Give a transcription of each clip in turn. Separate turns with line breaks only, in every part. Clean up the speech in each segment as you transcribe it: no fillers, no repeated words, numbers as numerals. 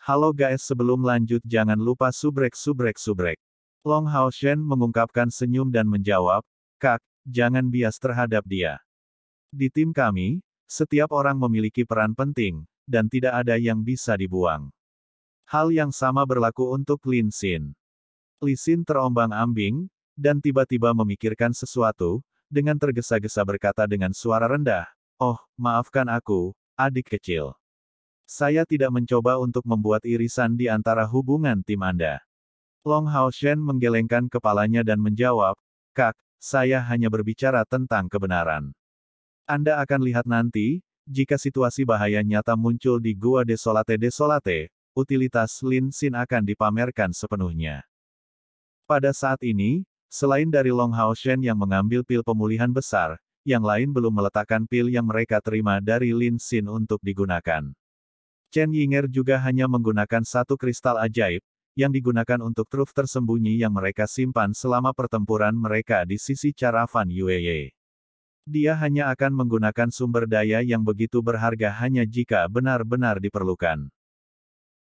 Halo guys, sebelum lanjut jangan lupa subrek. Long Hao Shen mengungkapkan senyum dan menjawab, Kak, jangan bias terhadap dia. Di tim kami, setiap orang memiliki peran penting, dan tidak ada yang bisa dibuang. Hal yang sama berlaku untuk Lin Xin. Li Xin terombang-ambing, dan tiba-tiba memikirkan sesuatu, dengan tergesa-gesa berkata dengan suara rendah, Oh, maafkan aku, adik kecil. Saya tidak mencoba untuk membuat irisan di antara hubungan tim Anda. Long Hao Shen menggelengkan kepalanya dan menjawab, Kak, saya hanya berbicara tentang kebenaran. Anda akan lihat nanti, jika situasi bahaya nyata muncul di Gua Desolate, utilitas Lin Xin akan dipamerkan sepenuhnya. Pada saat ini, selain dari Long Hao Shen yang mengambil pil pemulihan besar, yang lain belum meletakkan pil yang mereka terima dari Lin Xin untuk digunakan. Chen Yinger juga hanya menggunakan satu kristal ajaib, yang digunakan untuk truf tersembunyi yang mereka simpan selama pertempuran mereka di sisi Caravan Yueye. Dia hanya akan menggunakan sumber daya yang begitu berharga hanya jika benar-benar diperlukan.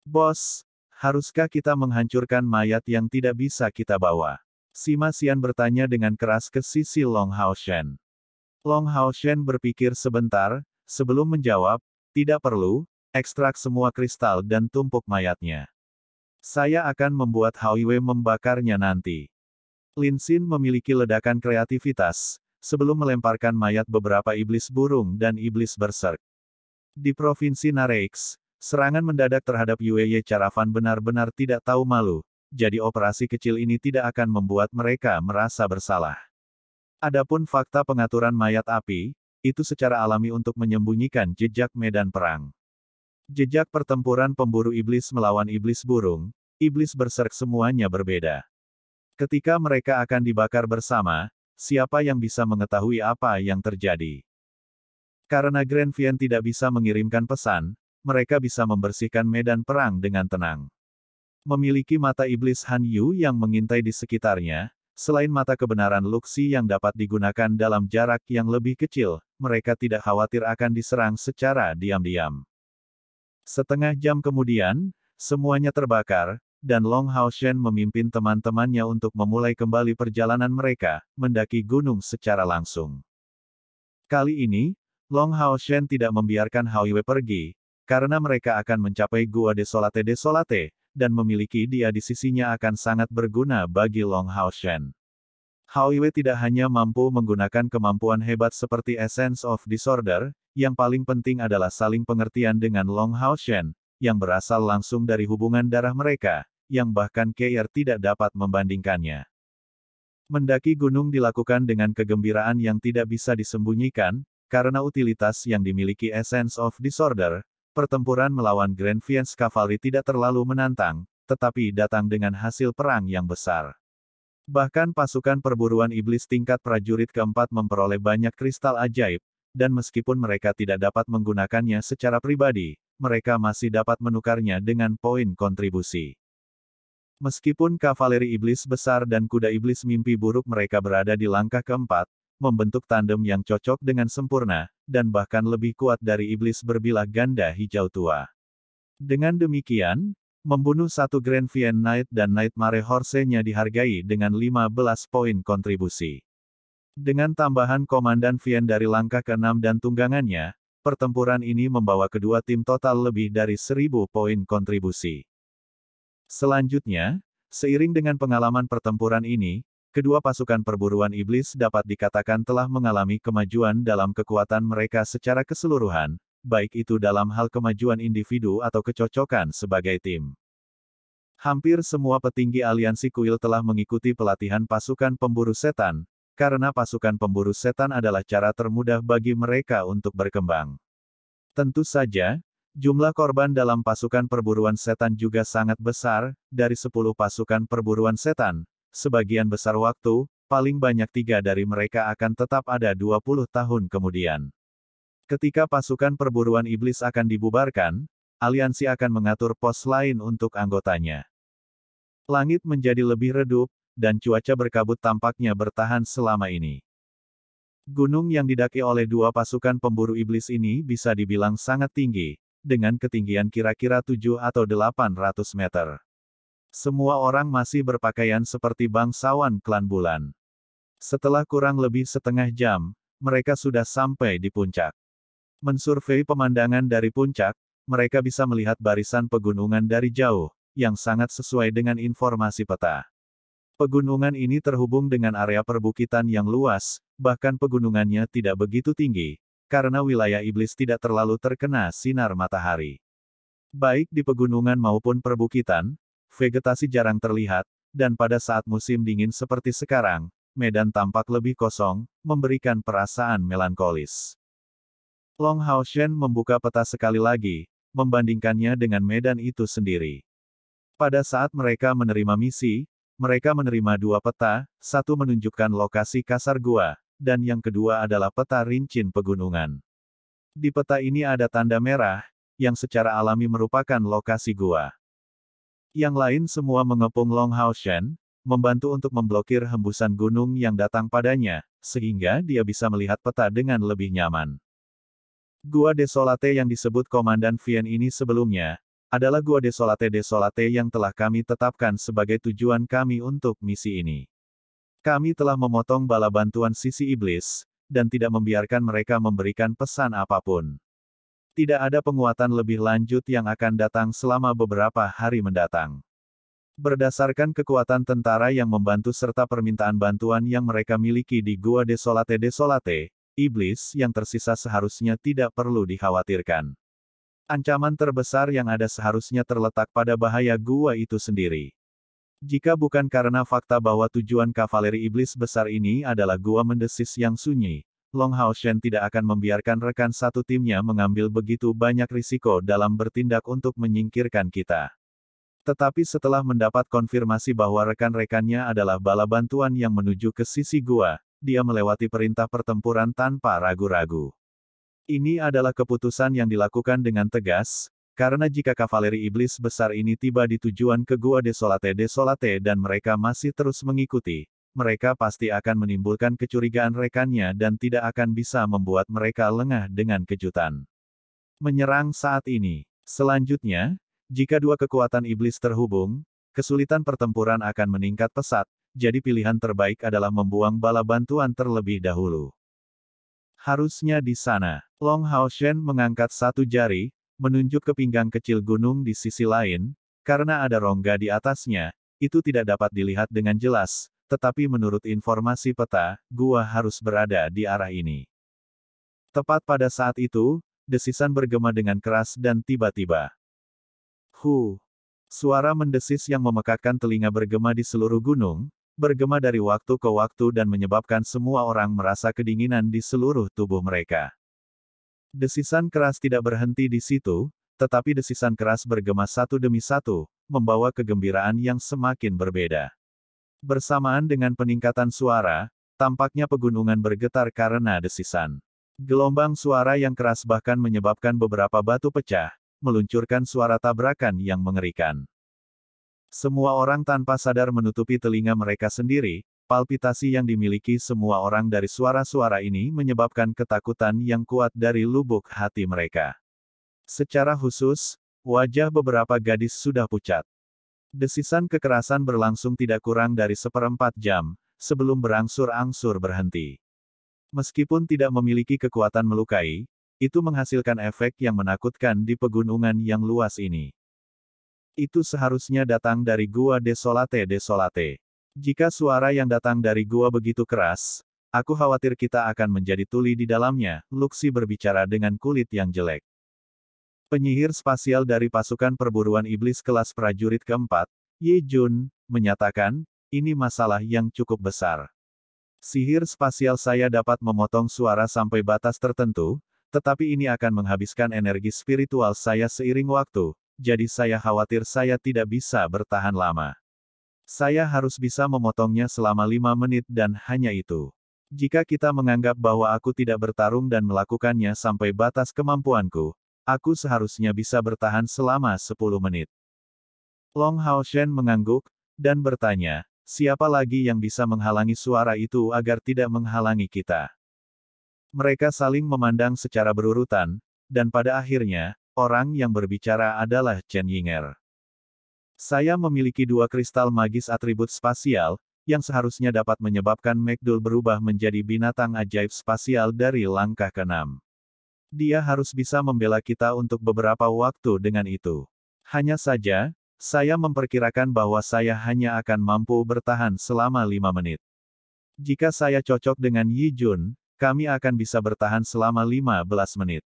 Bos, haruskah kita menghancurkan mayat yang tidak bisa kita bawa? Sima Xian bertanya dengan keras ke sisi Long Hao Shen. Long Hao Shen berpikir sebentar, sebelum menjawab, tidak perlu, ekstrak semua kristal dan tumpuk mayatnya. Saya akan membuat Hao Yue membakarnya nanti. Lin Xin memiliki ledakan kreativitas, sebelum melemparkan mayat beberapa iblis burung dan iblis berserk. Di Provinsi Nareix, serangan mendadak terhadap Yueye Caravan benar-benar tidak tahu malu, jadi operasi kecil ini tidak akan membuat mereka merasa bersalah. Adapun fakta pengaturan mayat api, itu secara alami untuk menyembunyikan jejak medan perang. Jejak pertempuran pemburu iblis melawan iblis burung, iblis berserk semuanya berbeda. Ketika mereka akan dibakar bersama, siapa yang bisa mengetahui apa yang terjadi? Karena Grand Vien tidak bisa mengirimkan pesan, mereka bisa membersihkan medan perang dengan tenang. Memiliki mata iblis Han Yu yang mengintai di sekitarnya, selain mata kebenaran Luxi yang dapat digunakan dalam jarak yang lebih kecil, mereka tidak khawatir akan diserang secara diam-diam. Setengah jam kemudian, semuanya terbakar, dan Long Hao Shen memimpin teman-temannya untuk memulai kembali perjalanan mereka, mendaki gunung secara langsung. Kali ini, Long Hao Shen tidak membiarkan Hao Yue pergi, karena mereka akan mencapai Gua Desolate, dan memiliki dia di sisinya akan sangat berguna bagi Long Hao Shen. Hao Yue tidak hanya mampu menggunakan kemampuan hebat seperti Essence of Disorder, yang paling penting adalah saling pengertian dengan Long Hao Shen, yang berasal langsung dari hubungan darah mereka, yang bahkan Keir tidak dapat membandingkannya. Mendaki gunung dilakukan dengan kegembiraan yang tidak bisa disembunyikan, karena utilitas yang dimiliki Essence of Disorder, pertempuran melawan Grand Viens Cavalry tidak terlalu menantang, tetapi datang dengan hasil perang yang besar. Bahkan pasukan perburuan iblis tingkat prajurit keempat memperoleh banyak kristal ajaib, dan meskipun mereka tidak dapat menggunakannya secara pribadi, mereka masih dapat menukarnya dengan poin kontribusi. Meskipun kavaleri iblis besar dan kuda iblis mimpi buruk mereka berada di langkah keempat, membentuk tandem yang cocok dengan sempurna, dan bahkan lebih kuat dari iblis berbilah ganda hijau tua. Dengan demikian, membunuh satu Grand Vien Knight dan Nightmare Horse-nya dihargai dengan 15 poin kontribusi. Dengan tambahan Komandan Vien dari langkah ke-6 dan tunggangannya, pertempuran ini membawa kedua tim total lebih dari 1000 poin kontribusi. Selanjutnya, seiring dengan pengalaman pertempuran ini, kedua pasukan perburuan iblis dapat dikatakan telah mengalami kemajuan dalam kekuatan mereka secara keseluruhan, baik itu dalam hal kemajuan individu atau kecocokan sebagai tim. Hampir semua petinggi aliansi kuil telah mengikuti pelatihan pasukan pemburu setan, karena pasukan pemburu setan adalah cara termudah bagi mereka untuk berkembang. Tentu saja, jumlah korban dalam pasukan perburuan setan juga sangat besar, dari 10 pasukan perburuan setan, sebagian besar waktu, paling banyak 3 dari mereka akan tetap ada 20 tahun kemudian. Ketika pasukan perburuan iblis akan dibubarkan, aliansi akan mengatur pos lain untuk anggotanya. Langit menjadi lebih redup, dan cuaca berkabut tampaknya bertahan selama ini. Gunung yang didaki oleh dua pasukan pemburu iblis ini bisa dibilang sangat tinggi, dengan ketinggian kira-kira 7 atau 800 meter. Semua orang masih berpakaian seperti bangsawan klan bulan. Setelah kurang lebih setengah jam, mereka sudah sampai di puncak. Mensurvei pemandangan dari puncak, mereka bisa melihat barisan pegunungan dari jauh, yang sangat sesuai dengan informasi peta. Pegunungan ini terhubung dengan area perbukitan yang luas, bahkan pegunungannya tidak begitu tinggi, karena wilayah iblis tidak terlalu terkena sinar matahari. Baik di pegunungan maupun perbukitan, vegetasi jarang terlihat, dan pada saat musim dingin seperti sekarang, medan tampak lebih kosong, memberikan perasaan melankolis. Long Hao Shen membuka peta sekali lagi, membandingkannya dengan medan itu sendiri. Pada saat mereka menerima misi, mereka menerima dua peta, satu menunjukkan lokasi kasar gua, dan yang kedua adalah peta rincin pegunungan. Di peta ini ada tanda merah, yang secara alami merupakan lokasi gua. Yang lain semua mengepung Long Hao Shen, membantu untuk memblokir hembusan gunung yang datang padanya, sehingga dia bisa melihat peta dengan lebih nyaman. Gua Desolate yang disebut Komandan Vien ini sebelumnya, adalah Gua Desolate yang telah kami tetapkan sebagai tujuan kami untuk misi ini. Kami telah memotong bala bantuan sisi iblis, dan tidak membiarkan mereka memberikan pesan apapun. Tidak ada penguatan lebih lanjut yang akan datang selama beberapa hari mendatang. Berdasarkan kekuatan tentara yang membantu serta permintaan bantuan yang mereka miliki di Gua Desolate, iblis yang tersisa seharusnya tidak perlu dikhawatirkan. Ancaman terbesar yang ada seharusnya terletak pada bahaya gua itu sendiri. Jika bukan karena fakta bahwa tujuan kavaleri iblis besar ini adalah gua mendesis yang sunyi, Long Hao Shen tidak akan membiarkan rekan satu timnya mengambil begitu banyak risiko dalam bertindak untuk menyingkirkan kita. Tetapi setelah mendapat konfirmasi bahwa rekan-rekannya adalah bala bantuan yang menuju ke sisi gua, dia melewati perintah pertempuran tanpa ragu-ragu. Ini adalah keputusan yang dilakukan dengan tegas, karena jika kavaleri iblis besar ini tiba di tujuan ke Gua Desolate dan mereka masih terus mengikuti, mereka pasti akan menimbulkan kecurigaan rekannya dan tidak akan bisa membuat mereka lengah dengan kejutan. Menyerang saat ini. Selanjutnya, jika dua kekuatan iblis terhubung, kesulitan pertempuran akan meningkat pesat, jadi pilihan terbaik adalah membuang bala bantuan terlebih dahulu. Harusnya di sana. Long Hao Shen mengangkat satu jari, menunjuk ke pinggang kecil gunung di sisi lain, karena ada rongga di atasnya, itu tidak dapat dilihat dengan jelas, tetapi menurut informasi peta, gua harus berada di arah ini. Tepat pada saat itu, desisan bergema dengan keras dan tiba-tiba. Suara mendesis yang memekakkan telinga bergema di seluruh gunung, bergema dari waktu ke waktu dan menyebabkan semua orang merasa kedinginan di seluruh tubuh mereka. Desisan keras tidak berhenti di situ, tetapi desisan keras bergema satu demi satu, membawa kegembiraan yang semakin berbeda. Bersamaan dengan peningkatan suara, tampaknya pegunungan bergetar karena desisan. Gelombang suara yang keras bahkan menyebabkan beberapa batu pecah, meluncurkan suara tabrakan yang mengerikan. Semua orang tanpa sadar menutupi telinga mereka sendiri, palpitasi yang dimiliki semua orang dari suara-suara ini menyebabkan ketakutan yang kuat dari lubuk hati mereka. Secara khusus, wajah beberapa gadis sudah pucat. Desisan kekerasan berlangsung tidak kurang dari 1/4 jam, sebelum berangsur-angsur berhenti. Meskipun tidak memiliki kekuatan melukai, itu menghasilkan efek yang menakutkan di pegunungan yang luas ini. Itu seharusnya datang dari Gua Desolate. Jika suara yang datang dari gua begitu keras, aku khawatir kita akan menjadi tuli di dalamnya, Luxi berbicara dengan kulit yang jelek. Penyihir spasial dari pasukan perburuan iblis kelas prajurit keempat, Ye Jun, menyatakan, ini masalah yang cukup besar. Sihir spasial saya dapat memotong suara sampai batas tertentu, tetapi ini akan menghabiskan energi spiritual saya seiring waktu, jadi saya khawatir saya tidak bisa bertahan lama. Saya harus bisa memotongnya selama 5 menit dan hanya itu. Jika kita menganggap bahwa aku tidak bertarung dan melakukannya sampai batas kemampuanku, aku seharusnya bisa bertahan selama 10 menit. Long Hao Shen mengangguk, dan bertanya, siapa lagi yang bisa menghalangi suara itu agar tidak menghalangi kita? Mereka saling memandang secara berurutan, dan pada akhirnya, orang yang berbicara adalah Chen Yinger. Saya memiliki 2 kristal magis atribut spasial, yang seharusnya dapat menyebabkan McDool berubah menjadi binatang ajaib spasial dari langkah ke-6. Dia harus bisa membela kita untuk beberapa waktu dengan itu. Hanya saja, saya memperkirakan bahwa saya hanya akan mampu bertahan selama 5 menit. Jika saya cocok dengan Yi Jun, kami akan bisa bertahan selama 15 menit.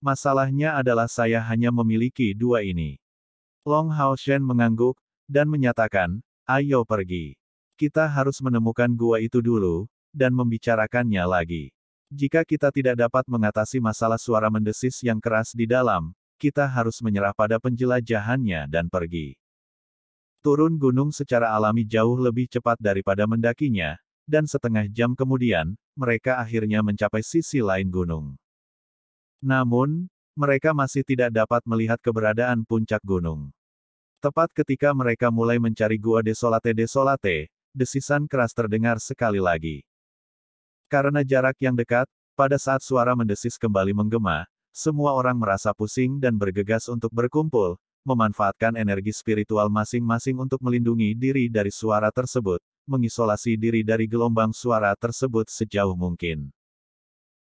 Masalahnya adalah saya hanya memiliki 2 ini. Long Hao Shen mengangguk, dan menyatakan, ayo pergi. Kita harus menemukan gua itu dulu, dan membicarakannya lagi. Jika kita tidak dapat mengatasi masalah suara mendesis yang keras di dalam, kita harus menyerah pada penjelajahannya dan pergi. Turun gunung secara alami jauh lebih cepat daripada mendakinya, dan setengah jam kemudian, mereka akhirnya mencapai sisi lain gunung. Namun, mereka masih tidak dapat melihat keberadaan puncak gunung. Tepat ketika mereka mulai mencari gua Desolate, desisan keras terdengar sekali lagi. Karena jarak yang dekat, pada saat suara mendesis kembali menggema, semua orang merasa pusing dan bergegas untuk berkumpul, memanfaatkan energi spiritual masing-masing untuk melindungi diri dari suara tersebut, mengisolasi diri dari gelombang suara tersebut sejauh mungkin.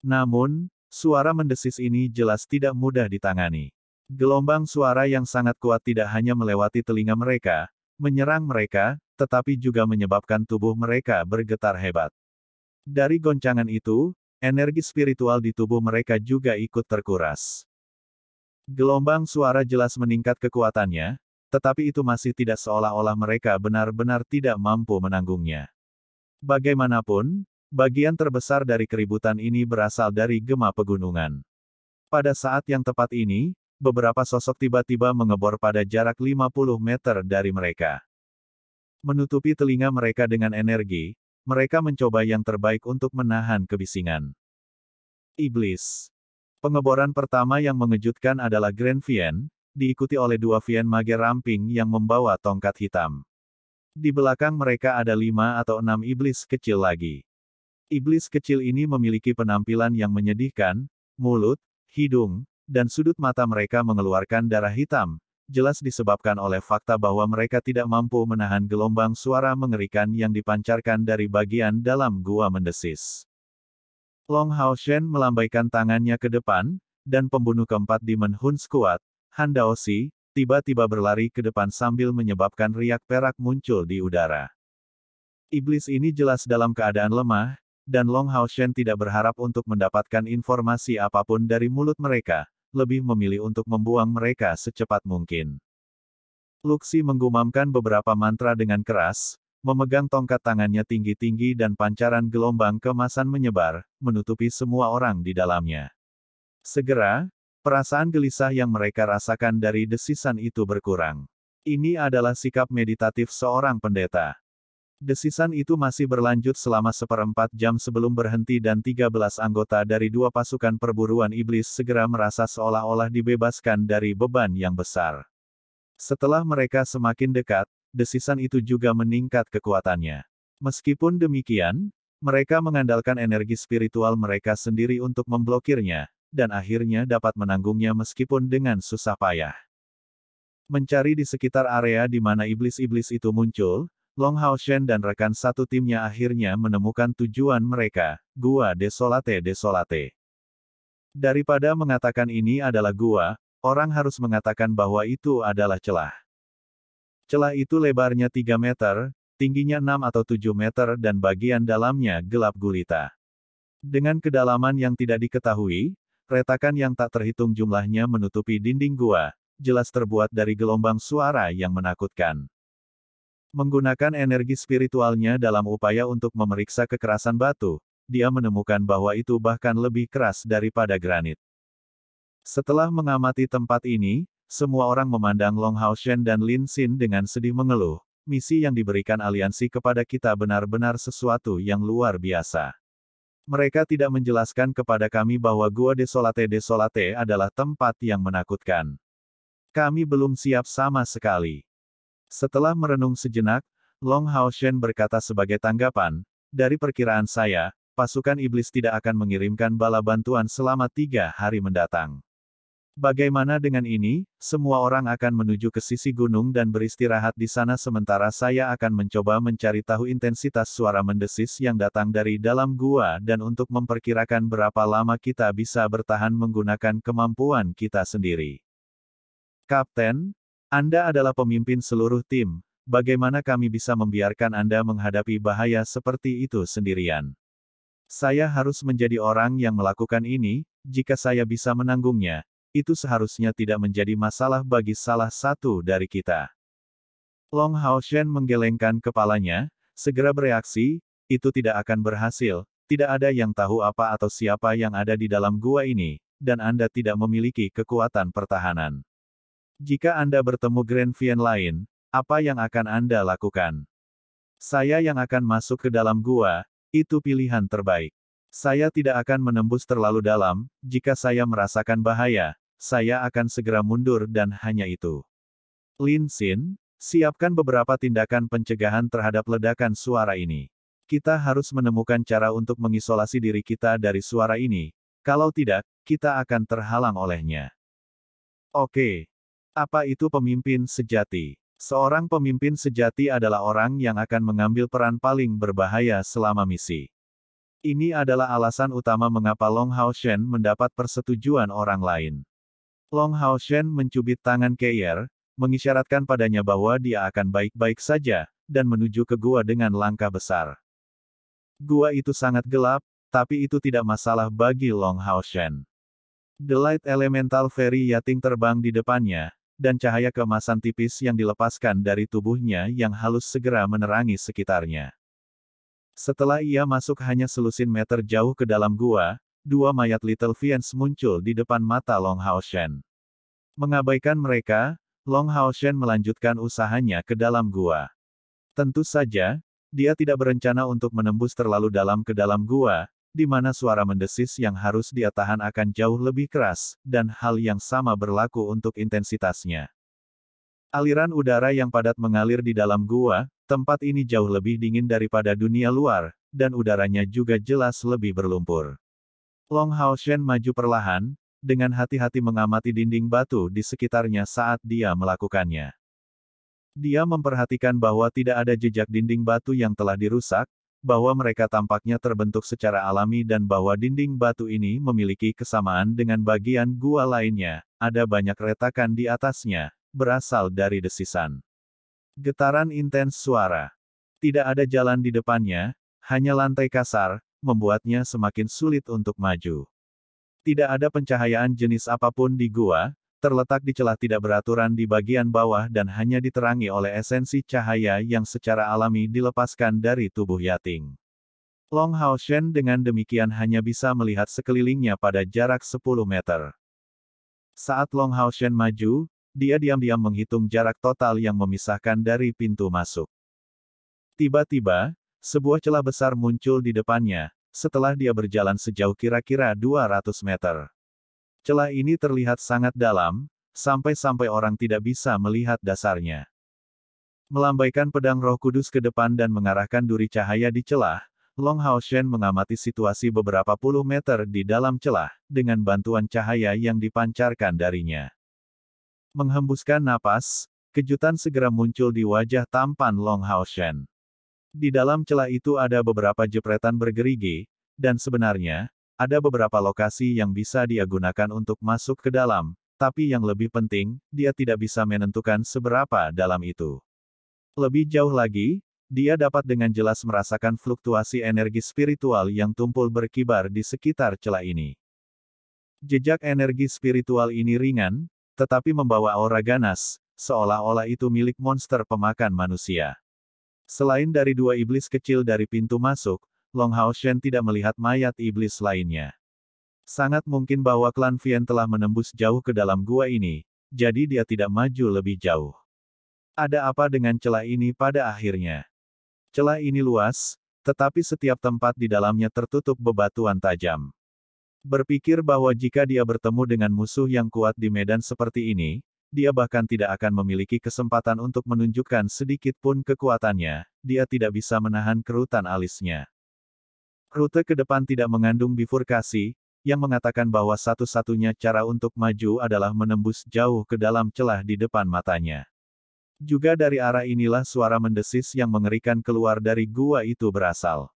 Namun, suara mendesis ini jelas tidak mudah ditangani. Gelombang suara yang sangat kuat tidak hanya melewati telinga mereka, menyerang mereka, tetapi juga menyebabkan tubuh mereka bergetar hebat. Dari goncangan itu, energi spiritual di tubuh mereka juga ikut terkuras. Gelombang suara jelas meningkat kekuatannya, tetapi itu masih tidak seolah-olah mereka benar-benar tidak mampu menanggungnya. Bagaimanapun, bagian terbesar dari keributan ini berasal dari gema pegunungan. Pada saat yang tepat ini, beberapa sosok tiba-tiba mengebor pada jarak 50 meter dari mereka. Menutupi telinga mereka dengan energi, mereka mencoba yang terbaik untuk menahan kebisingan. Iblis. Pengeboran pertama yang mengejutkan adalah Grand Vien, diikuti oleh 2 Vien Mage ramping yang membawa tongkat hitam. Di belakang mereka ada 5 atau 6 iblis kecil lagi. Iblis kecil ini memiliki penampilan yang menyedihkan, mulut, hidung, dan sudut mata mereka mengeluarkan darah hitam, jelas disebabkan oleh fakta bahwa mereka tidak mampu menahan gelombang suara mengerikan yang dipancarkan dari bagian dalam gua mendesis. Long Hao Shen melambaikan tangannya ke depan, dan pembunuh keempat Demon Hun Squad, Han Daoxi, tiba-tiba berlari ke depan sambil menyebabkan riak perak muncul di udara. Iblis ini jelas dalam keadaan lemah, dan Long Hao Shen tidak berharap untuk mendapatkan informasi apapun dari mulut mereka, lebih memilih untuk membuang mereka secepat mungkin. Luxi menggumamkan beberapa mantra dengan keras, memegang tongkat tangannya tinggi-tinggi dan pancaran gelombang keemasan menyebar, menutupi semua orang di dalamnya. Segera, perasaan gelisah yang mereka rasakan dari desisan itu berkurang. Ini adalah sikap meditatif seorang pendeta. Desisan itu masih berlanjut selama 1/4 jam sebelum berhenti dan 13 anggota dari 2 pasukan perburuan iblis segera merasa seolah-olah dibebaskan dari beban yang besar. Setelah mereka semakin dekat, desisan itu juga meningkat kekuatannya. Meskipun demikian, mereka mengandalkan energi spiritual mereka sendiri untuk memblokirnya, dan akhirnya dapat menanggungnya meskipun dengan susah payah. Mencari di sekitar area di mana iblis-iblis itu muncul, Long Hao Shen dan rekan satu timnya akhirnya menemukan tujuan mereka, Gua Desolate. Daripada mengatakan ini adalah gua, orang harus mengatakan bahwa itu adalah celah. Celah itu lebarnya 3 meter, tingginya 6 atau 7 meter dan bagian dalamnya gelap gulita. Dengan kedalaman yang tidak diketahui, retakan yang tak terhitung jumlahnya menutupi dinding gua, jelas terbuat dari gelombang suara yang menakutkan. Menggunakan energi spiritualnya dalam upaya untuk memeriksa kekerasan batu, dia menemukan bahwa itu bahkan lebih keras daripada granit. Setelah mengamati tempat ini, semua orang memandang Long Hao Shen dan Lin Xin dengan sedih mengeluh, misi yang diberikan aliansi kepada kita benar-benar sesuatu yang luar biasa. Mereka tidak menjelaskan kepada kami bahwa Gua Desolate adalah tempat yang menakutkan. Kami belum siap sama sekali. Setelah merenung sejenak, Long Hao Shen berkata sebagai tanggapan, dari perkiraan saya, pasukan iblis tidak akan mengirimkan bala bantuan selama 3 hari mendatang. Bagaimana dengan ini? Semua orang akan menuju ke sisi gunung dan beristirahat di sana sementara saya akan mencoba mencari tahu intensitas suara mendesis yang datang dari dalam gua dan untuk memperkirakan berapa lama kita bisa bertahan menggunakan kemampuan kita sendiri. Kapten, Anda adalah pemimpin seluruh tim. Bagaimana kami bisa membiarkan Anda menghadapi bahaya seperti itu sendirian? Saya harus menjadi orang yang melakukan ini, jika saya bisa menanggungnya. Itu seharusnya tidak menjadi masalah bagi salah satu dari kita. Long Hao Shen menggelengkan kepalanya, segera bereaksi, itu tidak akan berhasil, tidak ada yang tahu apa atau siapa yang ada di dalam gua ini, dan Anda tidak memiliki kekuatan pertahanan. Jika Anda bertemu Grand Vien lain, apa yang akan Anda lakukan? Saya yang akan masuk ke dalam gua, itu pilihan terbaik. Saya tidak akan menembus terlalu dalam, jika saya merasakan bahaya, saya akan segera mundur dan hanya itu. Lin Xin, siapkan beberapa tindakan pencegahan terhadap ledakan suara ini. Kita harus menemukan cara untuk mengisolasi diri kita dari suara ini, kalau tidak, kita akan terhalang olehnya. Oke. Apa itu pemimpin sejati? Seorang pemimpin sejati adalah orang yang akan mengambil peran paling berbahaya selama misi. Ini adalah alasan utama mengapa Long Hao Shen mendapat persetujuan orang lain. Long Hao Shen mencubit tangan Keier, mengisyaratkan padanya bahwa dia akan baik-baik saja, dan menuju ke gua dengan langkah besar. Gua itu sangat gelap, tapi itu tidak masalah bagi Long Hao Shen. The Light Elemental Fairy Yating terbang di depannya, dan cahaya keemasan tipis yang dilepaskan dari tubuhnya yang halus segera menerangi sekitarnya. Setelah ia masuk hanya selusin meter jauh ke dalam gua, dua mayat Little Fiends muncul di depan mata Long Hao Shen. Mengabaikan mereka, Long Hao Shen melanjutkan usahanya ke dalam gua. Tentu saja, dia tidak berencana untuk menembus terlalu dalam ke dalam gua, di mana suara mendesis yang harus dia tahan akan jauh lebih keras, dan hal yang sama berlaku untuk intensitasnya. Aliran udara yang padat mengalir di dalam gua, tempat ini jauh lebih dingin daripada dunia luar, dan udaranya juga jelas lebih berlumpur. Long Hao Shen maju perlahan, dengan hati-hati mengamati dinding batu di sekitarnya saat dia melakukannya. Dia memperhatikan bahwa tidak ada jejak dinding batu yang telah dirusak, bahwa mereka tampaknya terbentuk secara alami dan bahwa dinding batu ini memiliki kesamaan dengan bagian gua lainnya, ada banyak retakan di atasnya, berasal dari desisan. Getaran intens suara. Tidak ada jalan di depannya, hanya lantai kasar, membuatnya semakin sulit untuk maju. Tidak ada pencahayaan jenis apapun di gua, terletak di celah tidak beraturan di bagian bawah dan hanya diterangi oleh esensi cahaya yang secara alami dilepaskan dari tubuh Yating. Long Hao Shen dengan demikian hanya bisa melihat sekelilingnya pada jarak 10 meter. Saat Long Hao Shen maju, dia diam-diam menghitung jarak total yang memisahkan dari pintu masuk. Tiba-tiba, sebuah celah besar muncul di depannya, setelah dia berjalan sejauh kira-kira 200 meter. Celah ini terlihat sangat dalam, sampai-sampai orang tidak bisa melihat dasarnya. Melambaikan pedang Roh Kudus ke depan dan mengarahkan duri cahaya di celah, Long Hao Shen mengamati situasi beberapa puluh meter di dalam celah, dengan bantuan cahaya yang dipancarkan darinya. Menghembuskan napas, kejutan segera muncul di wajah tampan Long Hao Shen. Di dalam celah itu ada beberapa jepretan bergerigi, dan sebenarnya, ada beberapa lokasi yang bisa dia gunakan untuk masuk ke dalam, tapi yang lebih penting, dia tidak bisa menentukan seberapa dalam itu. Lebih jauh lagi, dia dapat dengan jelas merasakan fluktuasi energi spiritual yang tumpul berkibar di sekitar celah ini. Jejak energi spiritual ini ringan, tetapi membawa aura ganas, seolah-olah itu milik monster pemakan manusia. Selain dari dua iblis kecil dari pintu masuk, Long Hao Shen tidak melihat mayat iblis lainnya. Sangat mungkin bahwa klan Vien telah menembus jauh ke dalam gua ini, jadi dia tidak maju lebih jauh. Ada apa dengan celah ini pada akhirnya? Celah ini luas, tetapi setiap tempat di dalamnya tertutup bebatuan tajam. Berpikir bahwa jika dia bertemu dengan musuh yang kuat di medan seperti ini, dia bahkan tidak akan memiliki kesempatan untuk menunjukkan sedikit pun kekuatannya, dia tidak bisa menahan kerutan alisnya. Rute ke depan tidak mengandung bifurkasi, yang mengatakan bahwa satu-satunya cara untuk maju adalah menembus jauh ke dalam celah di depan matanya. Juga dari arah inilah suara mendesis yang mengerikan keluar dari gua itu berasal.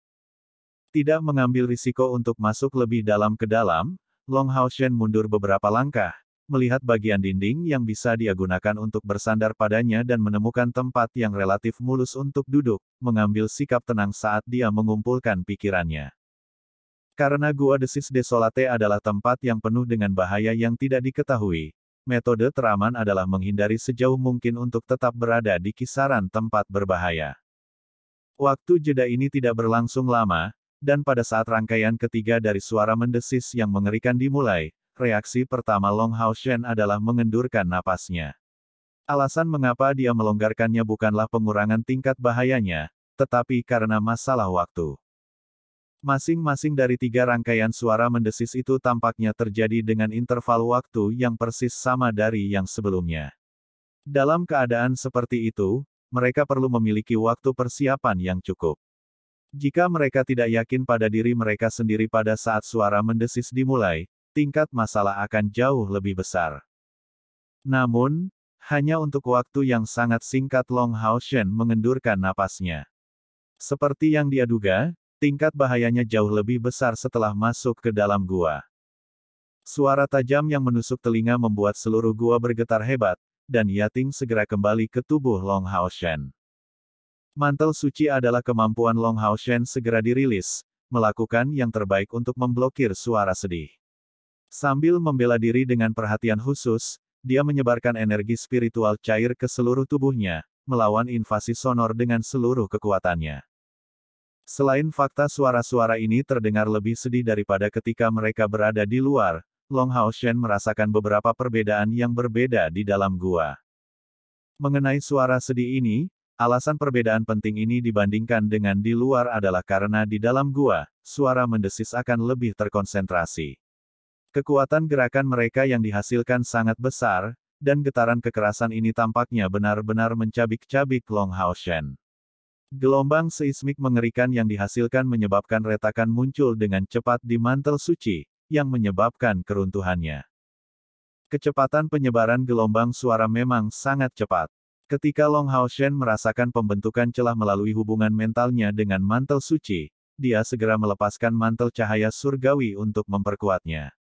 Tidak mengambil risiko untuk masuk lebih dalam ke dalam, Long Hao Shen mundur beberapa langkah, melihat bagian dinding yang bisa dia gunakan untuk bersandar padanya dan menemukan tempat yang relatif mulus untuk duduk, mengambil sikap tenang saat dia mengumpulkan pikirannya. Karena Gua Desis Desolate adalah tempat yang penuh dengan bahaya yang tidak diketahui, metode teraman adalah menghindari sejauh mungkin untuk tetap berada di kisaran tempat berbahaya. Waktu jeda ini tidak berlangsung lama, dan pada saat rangkaian ketiga dari suara mendesis yang mengerikan dimulai, reaksi pertama Long Hao Shen adalah mengendurkan napasnya. Alasan mengapa dia melonggarkannya bukanlah pengurangan tingkat bahayanya, tetapi karena masalah waktu. Masing-masing dari tiga rangkaian suara mendesis itu tampaknya terjadi dengan interval waktu yang persis sama dari yang sebelumnya. Dalam keadaan seperti itu, mereka perlu memiliki waktu persiapan yang cukup. Jika mereka tidak yakin pada diri mereka sendiri pada saat suara mendesis dimulai, tingkat masalah akan jauh lebih besar. Namun, hanya untuk waktu yang sangat singkat Long Hao Shen mengendurkan napasnya. Seperti yang dia duga, tingkat bahayanya jauh lebih besar setelah masuk ke dalam gua. Suara tajam yang menusuk telinga membuat seluruh gua bergetar hebat, dan Yating segera kembali ke tubuh Long Hao Shen. Mantel suci adalah kemampuan Long Hao Shen segera dirilis, melakukan yang terbaik untuk memblokir suara sedih. Sambil membela diri dengan perhatian khusus, dia menyebarkan energi spiritual cair ke seluruh tubuhnya, melawan invasi sonor dengan seluruh kekuatannya. Selain fakta suara-suara ini terdengar lebih sedih daripada ketika mereka berada di luar, Long Hao Shen merasakan beberapa perbedaan yang berbeda di dalam gua. Mengenai suara sedih ini, alasan perbedaan penting ini dibandingkan dengan di luar adalah karena di dalam gua, suara mendesis akan lebih terkonsentrasi. Kekuatan gerakan mereka yang dihasilkan sangat besar, dan getaran kekerasan ini tampaknya benar-benar mencabik-cabik Long Hao Shen. Gelombang seismik mengerikan yang dihasilkan menyebabkan retakan muncul dengan cepat di mantel suci, yang menyebabkan keruntuhannya. Kecepatan penyebaran gelombang suara memang sangat cepat. Ketika Long Hao Shen merasakan pembentukan celah melalui hubungan mentalnya dengan mantel suci, dia segera melepaskan mantel cahaya surgawi untuk memperkuatnya.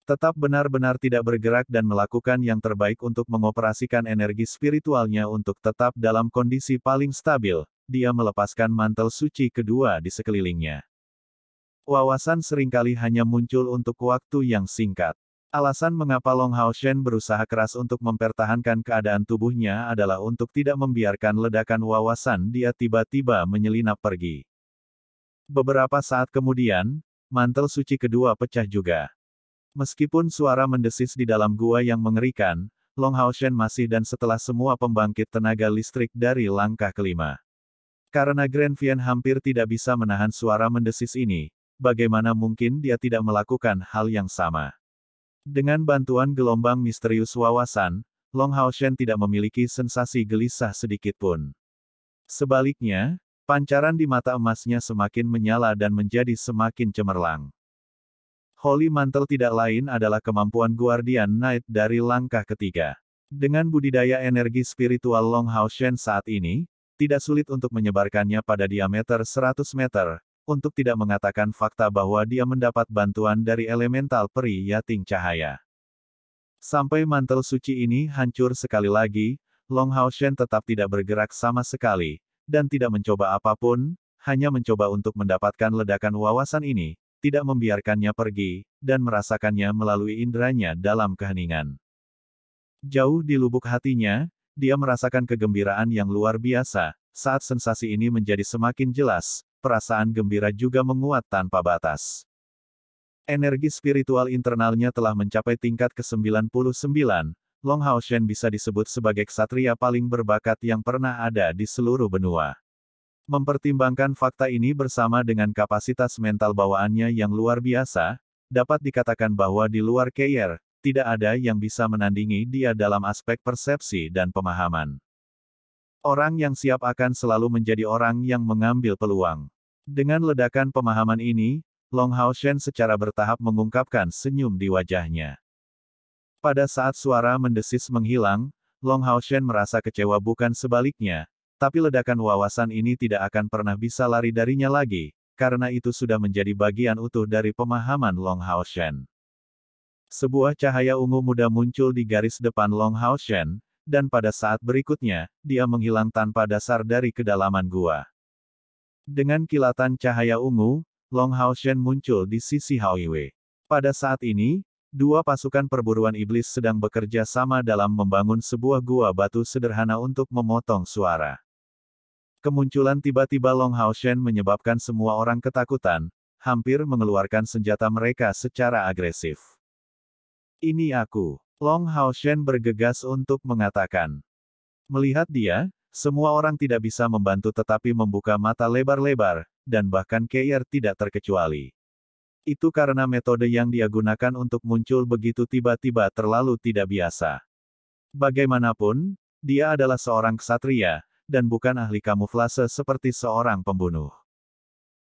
Tetap benar-benar tidak bergerak dan melakukan yang terbaik untuk mengoperasikan energi spiritualnya untuk tetap dalam kondisi paling stabil, dia melepaskan mantel suci kedua di sekelilingnya. Wawasan seringkali hanya muncul untuk waktu yang singkat. Alasan mengapa Long Hao Shen berusaha keras untuk mempertahankan keadaan tubuhnya adalah untuk tidak membiarkan ledakan wawasan dia tiba-tiba menyelinap pergi. Beberapa saat kemudian, mantel suci kedua pecah juga. Meskipun suara mendesis di dalam gua yang mengerikan, Long Hao Shen masih dan setelah semua pembangkit tenaga listrik dari langkah kelima. Karena Grand Vian hampir tidak bisa menahan suara mendesis ini, bagaimana mungkin dia tidak melakukan hal yang sama? Dengan bantuan gelombang misterius wawasan, Long Hao Shen tidak memiliki sensasi gelisah sedikit pun. Sebaliknya, pancaran di mata emasnya semakin menyala dan menjadi semakin cemerlang. Holy Mantle tidak lain adalah kemampuan Guardian Knight dari langkah ketiga. Dengan budidaya energi spiritual Long Hao Shen saat ini, tidak sulit untuk menyebarkannya pada diameter 100 meter, untuk tidak mengatakan fakta bahwa dia mendapat bantuan dari elemental peri Yating cahaya. Sampai mantel suci ini hancur sekali lagi, Long Hao Shen tetap tidak bergerak sama sekali, dan tidak mencoba apapun, hanya mencoba untuk mendapatkan ledakan wawasan ini, tidak membiarkannya pergi, dan merasakannya melalui inderanya dalam keheningan. Jauh di lubuk hatinya, dia merasakan kegembiraan yang luar biasa, saat sensasi ini menjadi semakin jelas, perasaan gembira juga menguat tanpa batas. Energi spiritual internalnya telah mencapai tingkat ke-99, Long Hao Shen bisa disebut sebagai ksatria paling berbakat yang pernah ada di seluruh benua. Mempertimbangkan fakta ini bersama dengan kapasitas mental bawaannya yang luar biasa, dapat dikatakan bahwa di luar Keir, tidak ada yang bisa menandingi dia dalam aspek persepsi dan pemahaman. Orang yang siap akan selalu menjadi orang yang mengambil peluang. Dengan ledakan pemahaman ini, Long Hao Shen secara bertahap mengungkapkan senyum di wajahnya. Pada saat suara mendesis menghilang, Long Hao Shen merasa kecewa bukan sebaliknya, tapi ledakan wawasan ini tidak akan pernah bisa lari darinya lagi, karena itu sudah menjadi bagian utuh dari pemahaman Long Hao Shen. Sebuah cahaya ungu muda muncul di garis depan Long Hao Shen, dan pada saat berikutnya, dia menghilang tanpa dasar dari kedalaman gua. Dengan kilatan cahaya ungu, Long Hao Shen muncul di sisi Hao Yue. Pada saat ini, dua pasukan perburuan iblis sedang bekerja sama dalam membangun sebuah gua batu sederhana untuk memotong suara. Kemunculan tiba-tiba Long Hao Shen menyebabkan semua orang ketakutan, hampir mengeluarkan senjata mereka secara agresif. Ini aku. Long Hao Shen bergegas untuk mengatakan. Melihat dia, semua orang tidak bisa membantu tetapi membuka mata lebar-lebar, dan bahkan Keir tidak terkecuali. Itu karena metode yang dia gunakan untuk muncul begitu tiba-tiba terlalu tidak biasa. Bagaimanapun, dia adalah seorang ksatria, dan bukan ahli kamuflase seperti seorang pembunuh.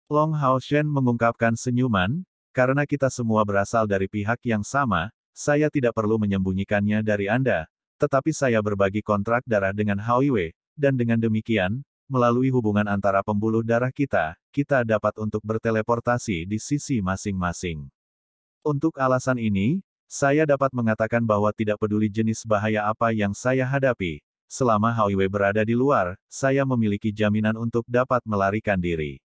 Long Hao Shen mengungkapkan senyuman, karena kita semua berasal dari pihak yang sama, saya tidak perlu menyembunyikannya dari Anda, tetapi saya berbagi kontrak darah dengan Hao Yue, dan dengan demikian, melalui hubungan antara pembuluh darah kita, kita dapat untuk berteleportasi di sisi masing-masing. Untuk alasan ini, saya dapat mengatakan bahwa tidak peduli jenis bahaya apa yang saya hadapi, selama Hao Yue berada di luar, saya memiliki jaminan untuk dapat melarikan diri.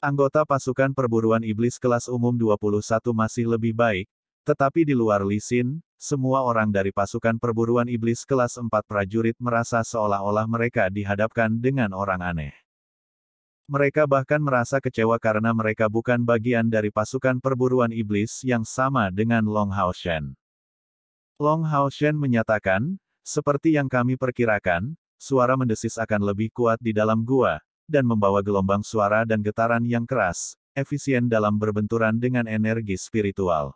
Anggota pasukan perburuan iblis kelas umum 21 masih lebih baik, tetapi di luar Li Xin, semua orang dari pasukan perburuan iblis kelas 4 prajurit merasa seolah-olah mereka dihadapkan dengan orang aneh. Mereka bahkan merasa kecewa karena mereka bukan bagian dari pasukan perburuan iblis yang sama dengan Long Hao Shen. Long Hao Shen menyatakan, seperti yang kami perkirakan, suara mendesis akan lebih kuat di dalam gua, dan membawa gelombang suara dan getaran yang keras, efisien dalam berbenturan dengan energi spiritual.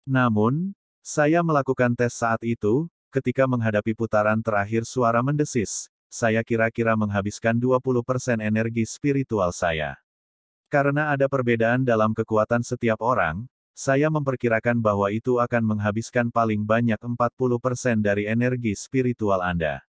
Namun, saya melakukan tes saat itu, ketika menghadapi putaran terakhir suara mendesis, saya kira-kira menghabiskan 20% energi spiritual saya. Karena ada perbedaan dalam kekuatan setiap orang, saya memperkirakan bahwa itu akan menghabiskan paling banyak 40% dari energi spiritual Anda.